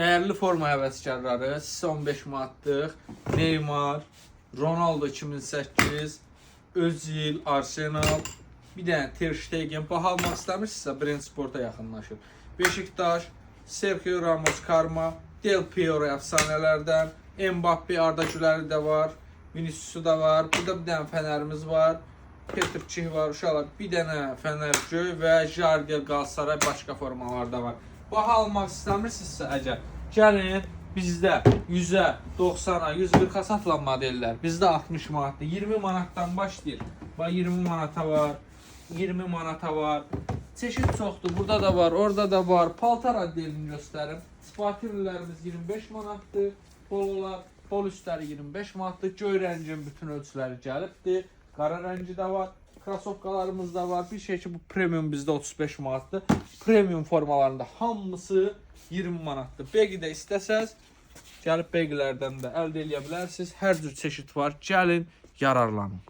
Dəyərli forma həvəskarları, sizə 15 manatlıq Neymar, Ronaldo 2008, Özil, Arsenal, bir dənə Ter Stegen baha almaq istəmirsinizsə Brand Sporta yaxınlaşır. Beşiktaş, Sergio Ramos, Karma, Del Piero əfsanələrdən, Mbappe, Arda Güləri də var, Vinicius'u da var, burada bir dənə Fənərimiz var, Petr Cih var, uşaqlar, bir dənə Fənər Göy və Jardel Galatasaray başqa formalarda var. Baha almaq istəmirsinizsə əgər, gəlin bizdə 100-ə, 90-a, 140-a satılan modellər, bizdə 60 manatdır, 20 manatdan başlayır. Bax 20 manata var, 20 manata var. Çeşid çoxdur, burada da var, orada da var. Paltar addelini göstərim. Sportivlərimiz 25 manatdır, pololar, pol üstləri 25 manatdır. Göy rəngin bütün ölçüləri gəlibdir. Qara rəngi də var. Krasovkalarımız da var. Bir şey ki, bu premium bizdə 35 manatdır. Premium formalarında hamısı 20 manatdır. Begi də istəsəz, gəlib begilərdən də əldə edə bilərsiniz. Hər cür çeşid var. Gəlin, yararlanın.